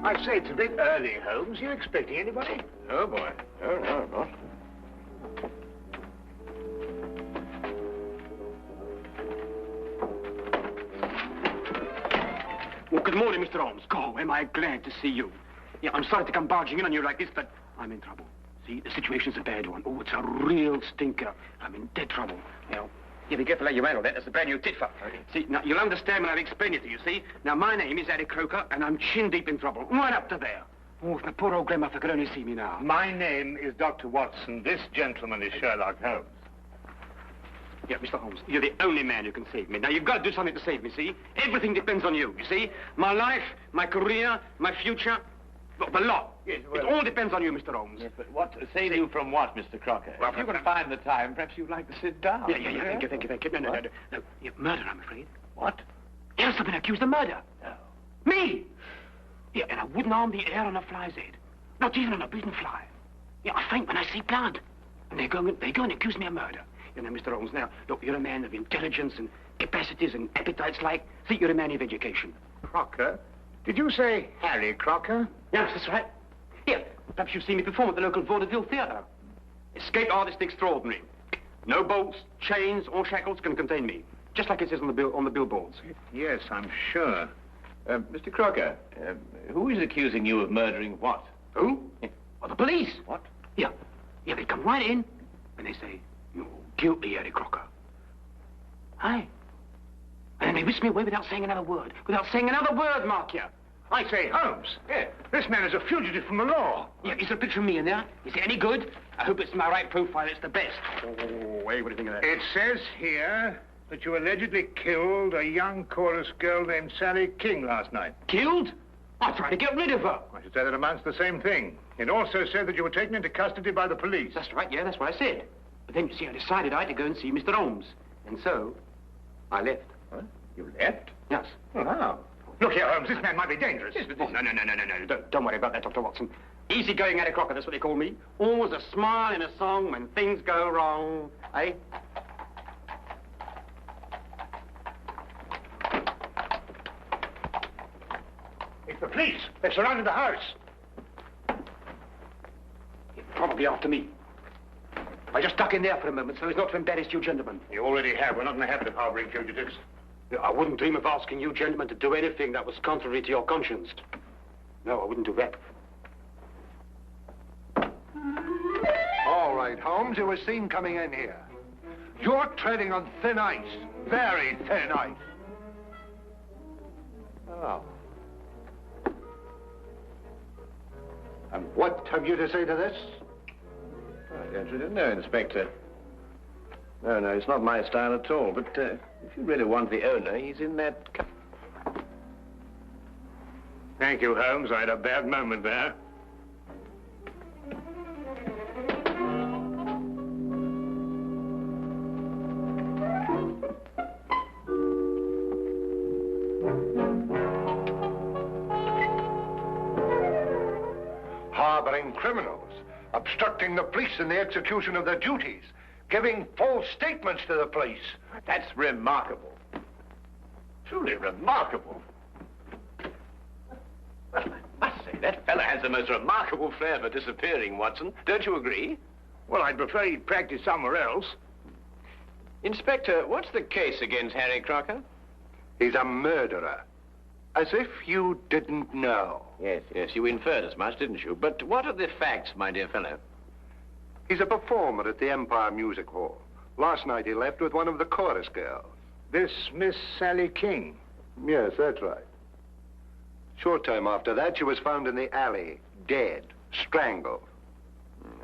I say, it's a bit early, Holmes. You expecting anybody? No, boy. No, not. Well, good morning, Mr. Holmes. Oh, am I glad to see you. Yeah, I'm sorry to come barging in on you like this, but I'm in trouble. See, the situation's a bad one. Oh, it's a real stinker. I'm in dead trouble. Now, be careful how you handle that. That's a brand new tit for. Okay. See, now, you'll understand when I've explained it to you, see? Now, my name is Harry Crocker, and I'm chin-deep in trouble. Right up to there. Oh, if my poor old grandmother could only see me now. My name is Dr. Watson. This gentleman is Sherlock Holmes. Yeah, Mr. Holmes, you're the only man who can save me. Now, you've got to do something to save me, see? Everything depends on you, you see? My life, my career, my future, the lot. Yes, well, it all depends on you, Mr. Holmes. Yes, but what save you from what, Mr. Crocker? Well, if you can find the time, perhaps you'd like to sit down. Yeah. Thank you. No. Murder, I'm afraid. What? Yes, I've been accused of murder. No. Me! Yeah, and I wouldn't harm the air on a fly's head. Not even on a beaten fly. Yeah, I faint when I see blood. And they go and accuse me of murder. You know, Mr. Holmes, now, look, you're a man of intelligence and capacities and appetites like. See, you're a man of education. Crocker? Did you say Harry Crocker? Yes, that's right. Here, perhaps you've seen me perform at the local Vaudeville theatre. Escape artist extraordinary. No bolts, chains, or shackles can contain me. Just like it says on the billboards. Yes, I'm sure. Mr. Crocker, who is accusing you of murdering what? Who? Well, the police. What? Yeah, they come right in and they say, you're guilty, Harry Crocker. Aye. And then they whisk me away without saying another word. Mark you. I say, Holmes. Yeah. This man is a fugitive from the law. Yeah, is there a picture of me in there? Is it any good? I hope it's my right profile. It's the best. Oh, hey, what do you think of that? It says here that you allegedly killed a young chorus girl named Sally King last night. Killed? I tried to get rid of her. I should say that amounts to the same thing. It also said that you were taken into custody by the police. That's right, yeah, that's what I said. But then, you see, I decided I had to go and see Mr. Holmes. And so, I left. Huh? You left? Yes. Oh, how? Look here, Holmes, this man might be dangerous. Yes, but no. Don't worry about that, Dr. Watson. Easy-going Harry Crocker, that's what they call me. Always a smile in a song when things go wrong. Eh? It's the police. They've surrounded the house. You're probably after me. I just duck in there for a moment so as not to embarrass you gentlemen. You already have. We're not in the habit of harboring fugitives. I wouldn't dream of asking you gentlemen to do anything that was contrary to your conscience. No, I wouldn't do that. All right, Holmes, you were seen coming in here. You're treading on thin ice. Very thin ice. Oh. And what have you to say to this? I don't really know, Inspector. No, it's not my style at all. But if you really want the owner, he's in that... Thank you, Holmes. I had a bad moment there. Harboring criminals, obstructing the police in the execution of their duties, giving false statements to the police. That's remarkable. Truly remarkable. Well, I must say, that fella has the most remarkable flair for disappearing, Watson. Don't you agree? Well, I'd prefer he'd practice somewhere else. Inspector, what's the case against Harry Crocker? He's a murderer. As if you didn't know. Yes, you inferred as much, didn't you? But what are the facts, my dear fellow? He's a performer at the Empire Music Hall. Last night he left with one of the chorus girls. This Miss Sally King? Yes, that's right. Short time after that, she was found in the alley, dead, strangled.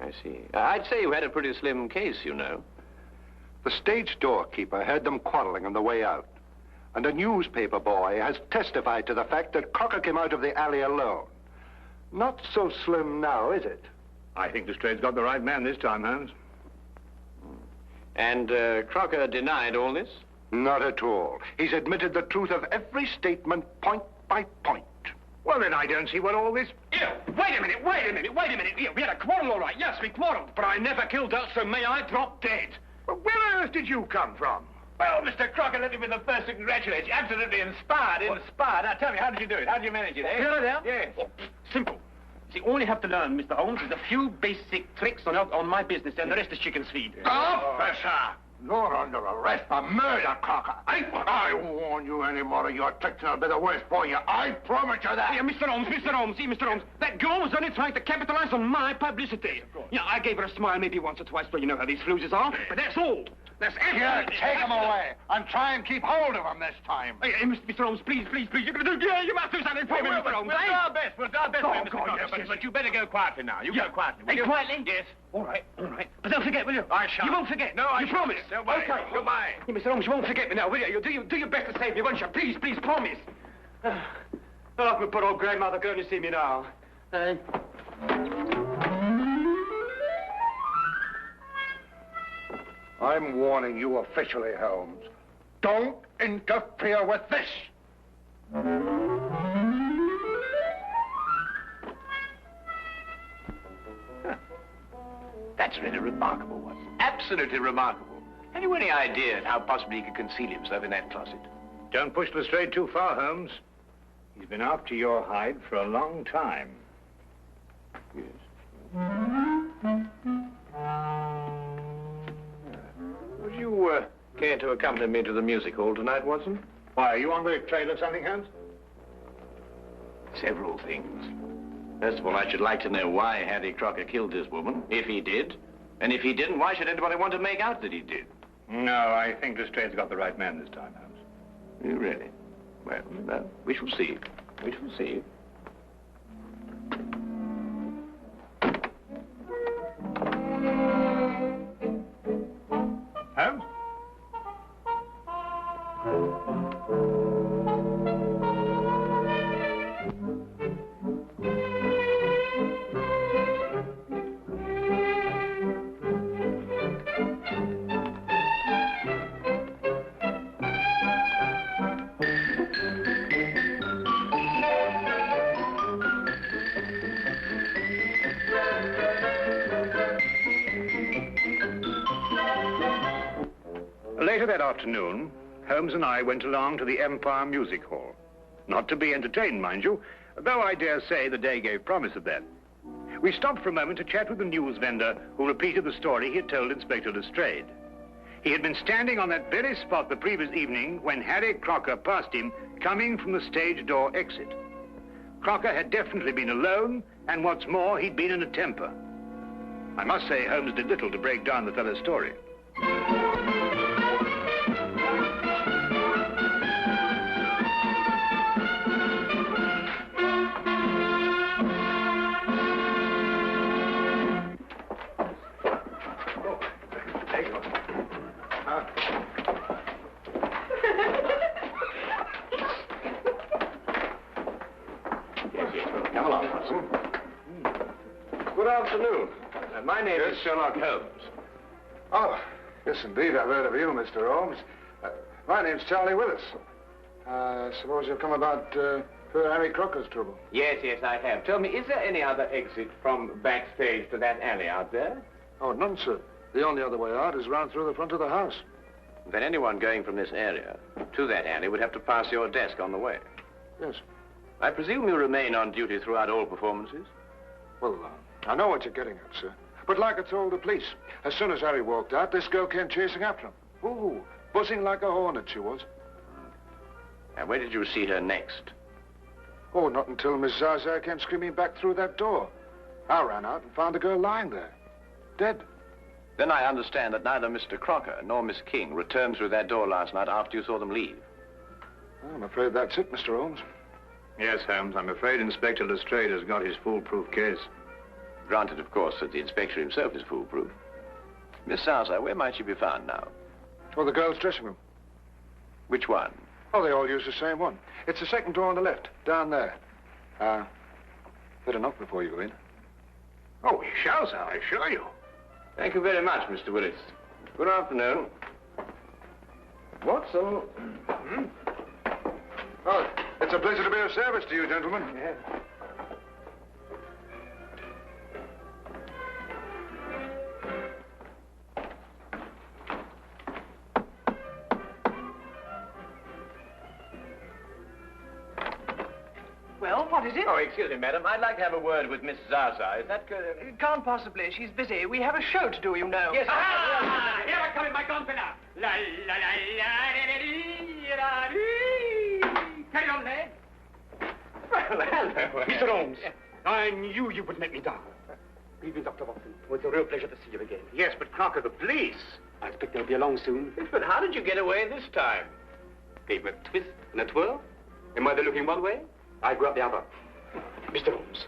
I see. I'd say you had a pretty slim case, you know. The stage doorkeeper heard them quarreling on the way out. And a newspaper boy has testified to the fact that Crocker came out of the alley alone. Not so slim now, is it? I think the straight's got the right man this time, Holmes. And Crocker denied all this? Not at all. He's admitted the truth of every statement, point by point. Well, then I don't see what all this... Here, wait a minute. Here, we had a quarrel, all right. Yes, we quarreled. But I never killed her, so may I drop dead. Well, where on earth did you come from? Well, Mr. Crocker, let me be the first to congratulate you. Absolutely inspired, inspired. Now, tell me, how did you do it? How did you manage it, eh? Here and there? Yes. Oh, simple. See, all you have to learn, Mr. Holmes, is a few basic tricks on my business, and the rest is chicken's feed. Officer! You're under arrest for murder, Crocker. I warn you any more of your tricks and I'll be the worse for you. I promise you that. Yeah, Mr. Holmes, see, Mr. Holmes, that girl was only trying to capitalize on my publicity. Yeah, I gave her a smile maybe once or twice, but you know how these floozes are. But that's all. That's it. Here, take him away and try and keep hold of him this time. Hey, Mr. Holmes, please, you're going to do, you must do something for me, Mr. Holmes. We'll do our best. We'll do our best, Oh, Mr. God, Crocker. yes. But you better go quietly now. You go quietly. will Hey, you? quietly? Yes. All right. But don't forget, will you? I shan't. You won't forget. No, I You shan't. promise. Don't worry. Okay. Goodbye. Hey, Mr. Holmes, you won't forget me now, will you? You'll do your best to save me, won't you? Please, promise. Oh, my poor old grandmother can only see me now. I'm warning you officially, Holmes. Don't interfere with this. That's really remarkable, Watson. Absolutely remarkable. Have you any idea how possibly he could conceal himself in that closet? Don't push Lestrade too far, Holmes. He's been after your hide for a long time. Yes. Would you care to accompany me to the music hall tonight, Watson? Why, are you on the trail of something, Holmes? Several things. First of all, I should like to know why Harry Crocker killed this woman, if he did. And if he didn't, why should anybody want to make out that he did? No, I think Lestrade's got the right man this time, Holmes. You really? Well, we shall see. We shall see. Holmes? Later that afternoon, Holmes and I went along to the Empire Music Hall. Not to be entertained, mind you, though I dare say the day gave promise of that. We stopped for a moment to chat with the news vendor who repeated the story he had told Inspector Lestrade. He had been standing on that very spot the previous evening when Harry Crocker passed him coming from the stage door exit. Crocker had definitely been alone, and what's more, he'd been in a temper. I must say Holmes did little to break down the fellow's story. Come along, Watson. Good afternoon. My name is Sherlock Holmes. Oh, yes, indeed. I've heard of you, Mr. Holmes. My name's Charlie Willis. I suppose you've come about poor Harry Crocker's trouble. Yes, I have. Tell me, is there any other exit from backstage to that alley out there? Oh, none, sir. The only other way out is round through the front of the house. Then anyone going from this area to that alley would have to pass your desk on the way. Yes. I presume you remain on duty throughout all performances? Well, I know what you're getting at, sir. But like I told the police, as soon as Harry walked out, this girl came chasing after him. Ooh, buzzing like a hornet she was. And where did you see her next? Oh, not until Miss Zaza came screaming back through that door. I ran out and found the girl lying there, dead. Then I understand that neither Mr. Crocker nor Miss King returned through that door last night after you saw them leave. Well, I'm afraid that's it, Mr. Holmes. Yes, Holmes, I'm afraid Inspector Lestrade has got his foolproof case. Granted, of course, that the inspector himself is foolproof. Miss Salsa, where might she be found now? Oh, the girl's dressing room. Which one? Oh, they all use the same one. It's the second door on the left, down there. Better knock before you go in. Oh, we shall, sir, I assure you. Thank you very much, Mr. Willis. Good afternoon. Watson. Oh, it's a pleasure to be of service to you, gentlemen. Yes. What is it? Oh, excuse me, madam. I'd like to have a word with Miss Zaza. Is that good? Can't possibly. She's busy. We have a show to do, you know. Yes, Here I come in my gonfalon. La la la la la. Carry on, lad. Well, hello. Mr. Holmes, I knew you would let me down. Even Dr. Watson, it was a real pleasure to see you again. Yes, but Crocker, the police. I expect they'll be along soon. But how did you get away this time? Gave him a twist and a twirl. Am I looking one way? I go up the other. Mr. Holmes,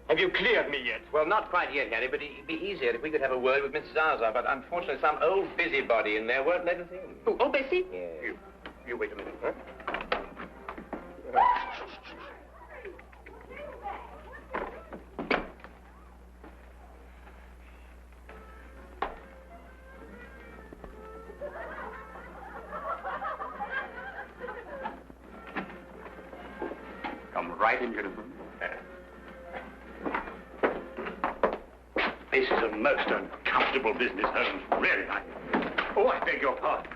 have you cleared me yet? Well, not quite yet, Harry, but it'd be easier if we could have a word with Miss Zaza. But unfortunately, some old busybody in there won't let us in. Oh, old Bessie? Yes. You wait a minute, huh? Come right in, gentlemen. This is a most uncomfortable business, Holmes. Really, I beg your pardon.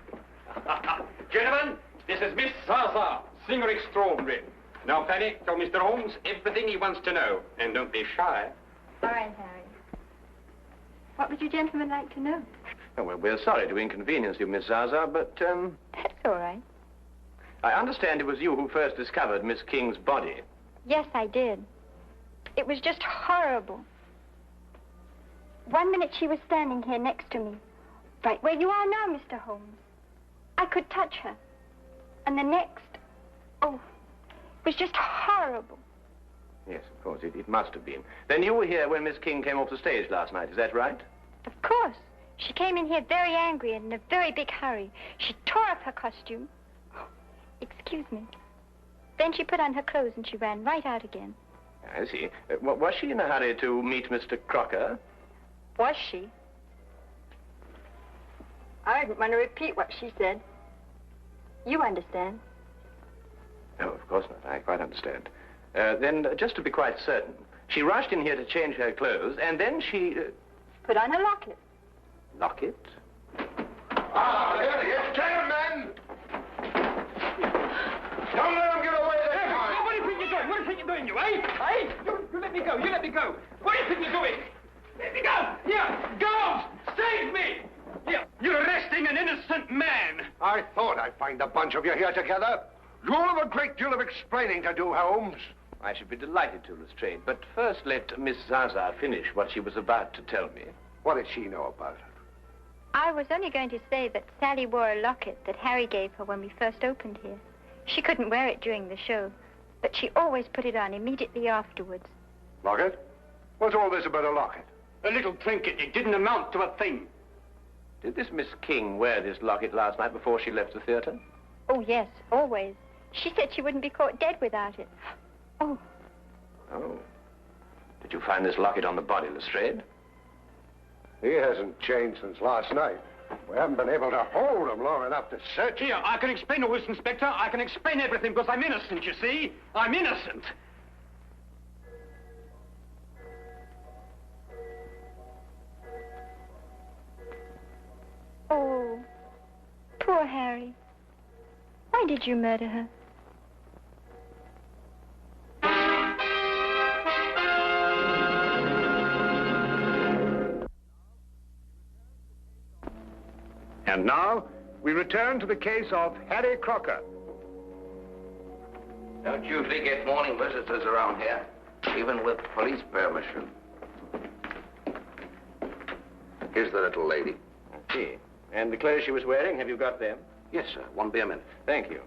Gentlemen, this is Miss Zaza, singer extraordinary. Now, Fanny, tell Mr. Holmes everything he wants to know. And don't be shy. All right, Harry. What would you gentlemen like to know? Oh, well, we're sorry to inconvenience you, Miss Zaza, but, That's all right. I understand it was you who first discovered Miss King's body. Yes, I did. It was just horrible. 1 minute she was standing here next to me, right where you are now, Mr. Holmes. I could touch her. And the next, oh, it was just horrible. Yes, of course, it must have been. Then you were here when Miss King came off the stage last night, is that right? Of course. She came in here very angry and in a very big hurry. She tore up her costume. Excuse me. Then she put on her clothes and she ran right out again. I see. Was she in a hurry to meet Mr. Crocker? Was she? I didn't want to repeat what she said. You understand. Oh, of course not. I quite understand. Then, just to be quite certain, she rushed in here to change her clothes, and then she... Put on her locket. Locket? Ah, here he is. Gentlemen! Don't let him get away this time. What do you think you're doing? What do you think you're doing, you, eh? Eh? You let me go. You let me go. What do you think you're doing? Let me go. Here, girls, save me. Here, you're arresting an innocent man. I thought I'd find a bunch of you here together. You'll have a great deal of explaining to do, Holmes. I should be delighted to, Lestrade, but first let Miss Zaza finish what she was about to tell me. What did she know about it? I was only going to say that Sally wore a locket that Harry gave her when we first opened here. She couldn't wear it during the show, but she always put it on immediately afterwards. Locket? What's all this about a locket? A little trinket. It didn't amount to a thing. Did this Miss King wear this locket last night before she left the theater? Oh, yes, always. She said she wouldn't be caught dead without it. Oh. Oh. Did you find this locket on the body, Lestrade? He hasn't changed since last night. We haven't been able to hold him long enough to search him. Here, I can explain all this, Inspector. I can explain everything because I'm innocent, you see. I'm innocent. Oh, poor Harry. Why did you murder her? And now, we return to the case of Harry Crocker. Don't usually get morning visitors around here, even with police permission. Here's the little lady. I see. And the clothes she was wearing, have you got them? Yes, sir. Won't be a minute. Thank you.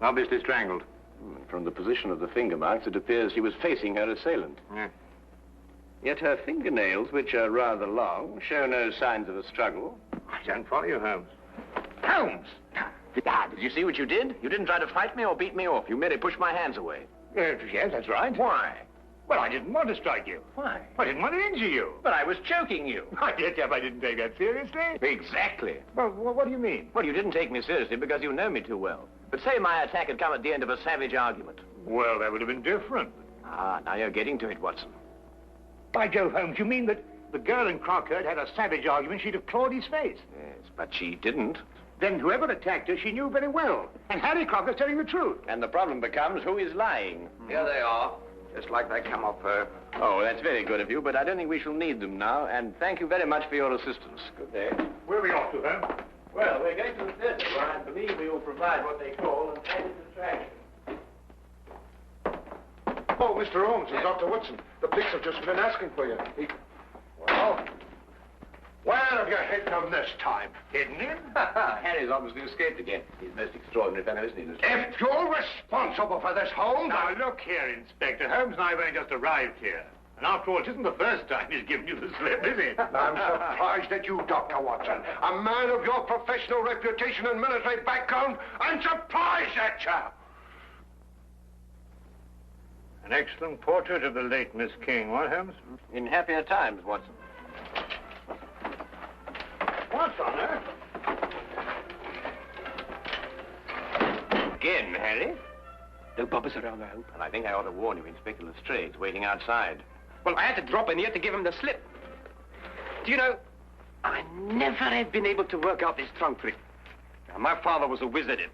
Obviously strangled. From the position of the finger marks, it appears she was facing her assailant. Yeah. Yet her fingernails, which are rather long, show no signs of a struggle. I don't follow you, Holmes. Holmes! Ah, did you see what you did? You didn't try to fight me or beat me off. You merely pushed my hands away. Yes, that's right. Why? Well, I didn't want to strike you. Why? I didn't want to injure you. But I was choking you. I did, I didn't take that seriously. Exactly. Well, what do you mean? Well, you didn't take me seriously because you know me too well. But say my attack had come at the end of a savage argument. Well, that would have been different. Ah, now you're getting to it, Watson. By Jove, Holmes, you mean that the girl and Crocker had a savage argument, she'd have clawed his face? Yes, but she didn't. Then whoever attacked her, she knew very well. And Harry Crocker's telling the truth. And the problem becomes who is lying. Here they are, just like they come off her. Oh, that's very good of you, but I don't think we shall need them now. And thank you very much for your assistance. Good day. Where are we off to, Holmes? Well, we're going to the theatre, where I believe we will provide what they call an added attraction. Oh, Mr. Holmes and Dr. Woodson. The police have just been asking for you. Well, where have you hidden them this time? Hidden him? Harry's obviously escaped again. He's a most extraordinary fellow, isn't he, Mr. If you're responsible for this, Holmes, Now, look here, Inspector. Holmes and I have only just arrived here. And after all, it isn't the first time he's given you the slip, is it? I'm surprised at you, Dr. Watson. A man of your professional reputation and military background, I'm surprised at you. An excellent portrait of the late Miss King, what, Holmes? In happier times, Watson. What's on her? Again, Harry? No bobbers around, I hope. Well, I think I ought to warn you, Inspector Lestrade's waiting outside. Well, I had to drop in here to give him the slip. Do you know, I never have been able to work out this trunk trick. Now, my father was a wizard in.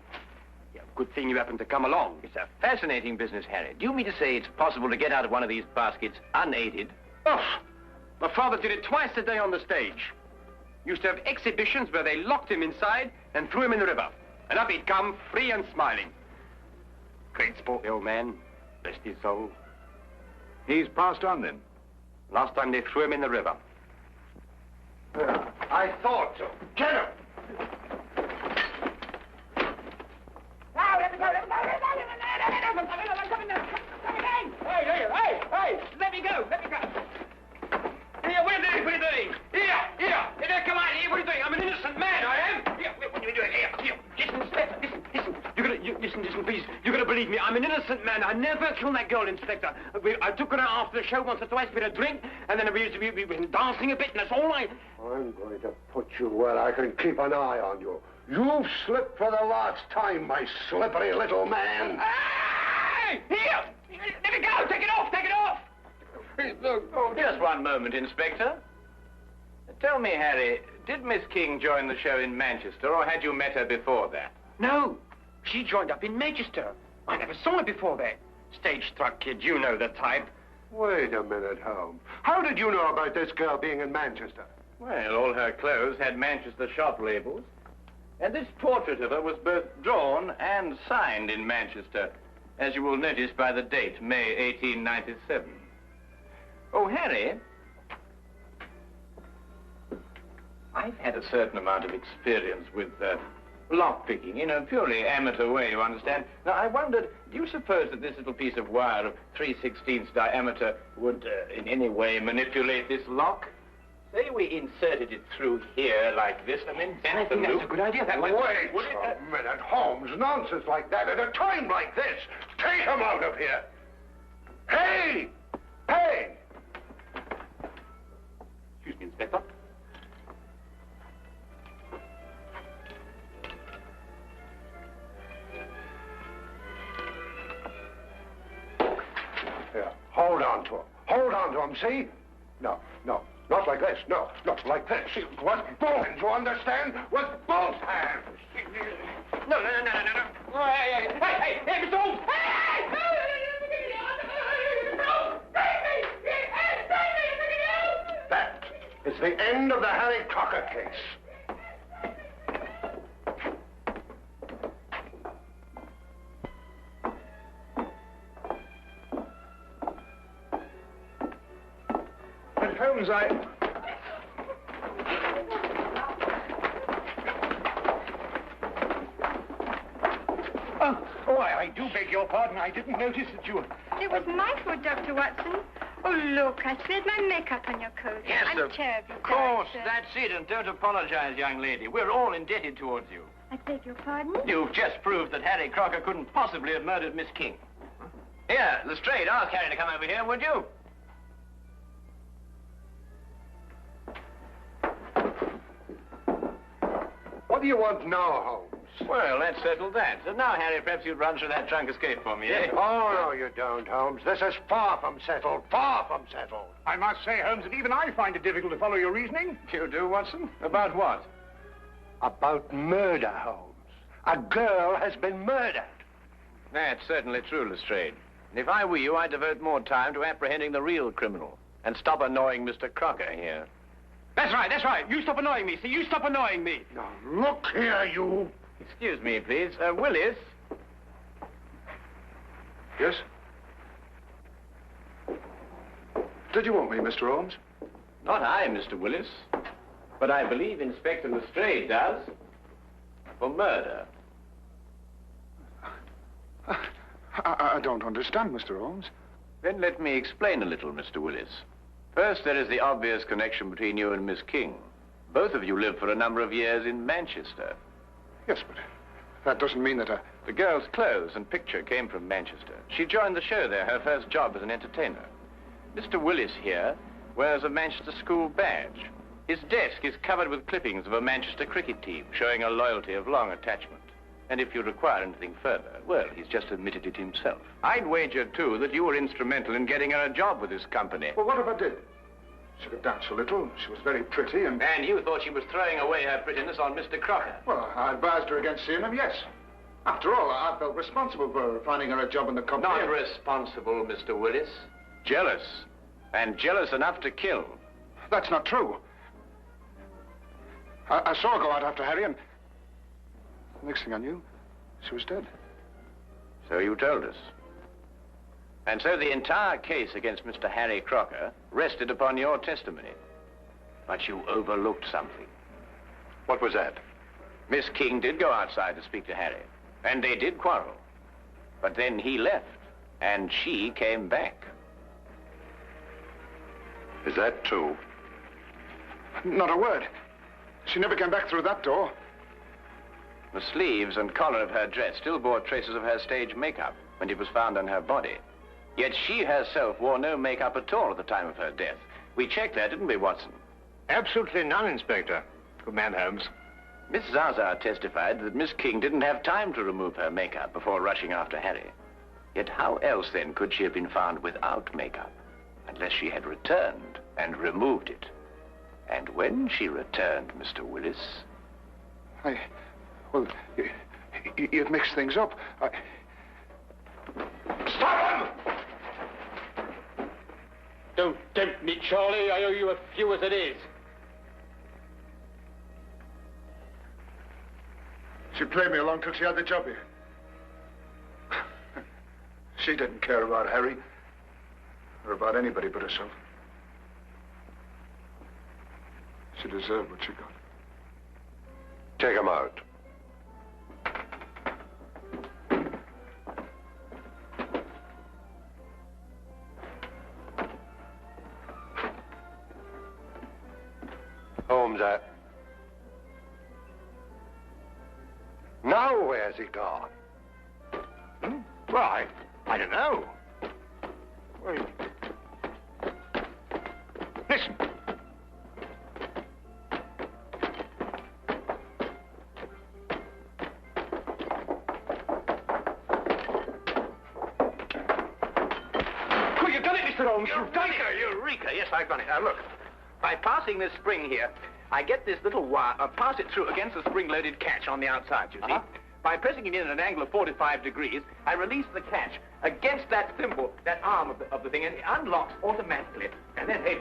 Yeah, good thing you happened to come along. It's a fascinating business, Harry. Do you mean to say it's possible to get out of one of these baskets unaided? Oh, my father did it twice a day on the stage. Used to have exhibitions where they locked him inside and threw him in the river. And up he'd come, free and smiling. Great sport, the old man. Rest his soul. He's passed on, then? Last time they threw him in the river. I thought so. Get him! Hey, let me go. Here, what are you doing? Here, come on, here, what are you doing? I'm an innocent man, I am. Here, what are you doing? Here, listen, Inspector, listen. Listen, please. You're gonna believe me. I'm an innocent man. I never killed that girl, Inspector. I took her out after the show once or twice, we had a drink, and then we were dancing a bit, and that's all I... I'm going to put you where I can keep an eye on you. You've slipped for the last time, my slippery little man. Hey! Here! Let me go! Take it off! Oh, just one moment, Inspector. Tell me, Harry, did Miss King join the show in Manchester, or had you met her before that? No, she joined up in Manchester. I never saw her before that. Stage-struck kid, you know the type. Wait a minute, Holmes. How did you know about this girl being in Manchester? Well, all her clothes had Manchester shop labels. And this portrait of her was both drawn and signed in Manchester, as you will notice by the date, May 1897. Oh, Harry, I've had a certain amount of experience with lock-picking in a purely amateur way, you understand. Now, I wondered, do you suppose that this little piece of wire of 3/16 diameter would in any way manipulate this lock? Say we inserted it through here like this and then bent the loop. That's a good idea. That might... Wait a minute, Holmes. Nonsense like that at a time like this. Take him out of here. Hey! Excuse me, Inspector. Here, hold on to him, see? No, not like this, no, like this. See, with both hands, you understand? With both hands. No. Hey, Mr. Holmes! Hey! That is the end of the Harry Crocker case. But Holmes, I do beg your pardon. I didn't notice that you... It was my fault, Dr. Watson. Oh, look, I spilled my makeup on your coat. Yes, I'm terribly of course, sorry, sir. that's it, and don't apologize, young lady. We're all indebted towards you. I beg your pardon? You've just proved that Harry Crocker couldn't possibly have murdered Miss King. Here, Lestrade, ask Harry to come over here, would you? What do you want now, Holmes? Well, let's settle that. So now, Harry, perhaps you'd run through that trunk escape for me, eh? Oh, no, you don't, Holmes. This is far from settled. I must say, Holmes, that even I find it difficult to follow your reasoning. You do, Watson? About what? About murder, Holmes. A girl has been murdered. That's certainly true, Lestrade. And if I were you, I'd devote more time to apprehending the real criminal and stop annoying Mr. Crocker here. That's right, that's right. You stop annoying me. See, you stop annoying me. Now, look here, you. Excuse me, please. Willis? Yes? Did you want me, Mr. Holmes? Not I, Mr. Willis. But I believe Inspector Lestrade does. For murder. I don't understand, Mr. Holmes. Then let me explain a little, Mr. Willis. First, there is the obvious connection between you and Miss King. Both of you lived for a number of years in Manchester. Yes, but that doesn't mean that The girl's clothes and picture came from Manchester. She joined the show there, her first job as an entertainer. Mr. Willis here wears a Manchester school badge. His desk is covered with clippings of a Manchester cricket team, showing a loyalty of long attachment. And if you require anything further, well, he's just admitted it himself. I'd wager, too, that you were instrumental in getting her a job with this company. Well, what if I did? She could dance a little. She was very pretty and... And you thought she was throwing away her prettiness on Mr. Crocker. Well, I advised her against seeing him, yes. After all, I felt responsible for finding her a job in the company. Not responsible, Mr. Willis. Jealous. And jealous enough to kill. That's not true. I saw her go out after Harry, and the next thing I knew, she was dead. So you told us. And so the entire case against Mr. Harry Crocker rested upon your testimony. But you overlooked something. What was that? Miss King did go outside to speak to Harry, and they did quarrel. But then he left, and she came back. Is that true? Not a word. She never came back through that door. The sleeves and collar of her dress still bore traces of her stage makeup when it was found on her body. Yet she herself wore no makeup at all at the time of her death. We checked that, didn't we, Watson? Absolutely none, Inspector. Good man, Holmes. Miss Zaza testified that Miss King didn't have time to remove her makeup before rushing after Harry. Yet how else, then, could she have been found without makeup? Unless she had returned and removed it. And when she returned, Mr. Willis... Well, you've mixed things up. Stop him! Don't tempt me, Charlie. I owe you a few as it is. She played me along till she had the job here. She didn't care about Harry or about anybody but herself. She deserved what she got. Take him out. Holmes, now where's he gone? Why, I don't know. Well, listen. Oh, you've done it, Mr. Holmes. You've done it. Eureka! Yes, I've done it. Now, look. By passing this spring here, I get this little wire, pass it through against the spring-loaded catch on the outside, you see? By pressing it in at an angle of 45 degrees, I release the catch against that thimble, that arm of the thing, and it unlocks automatically. And then, hey...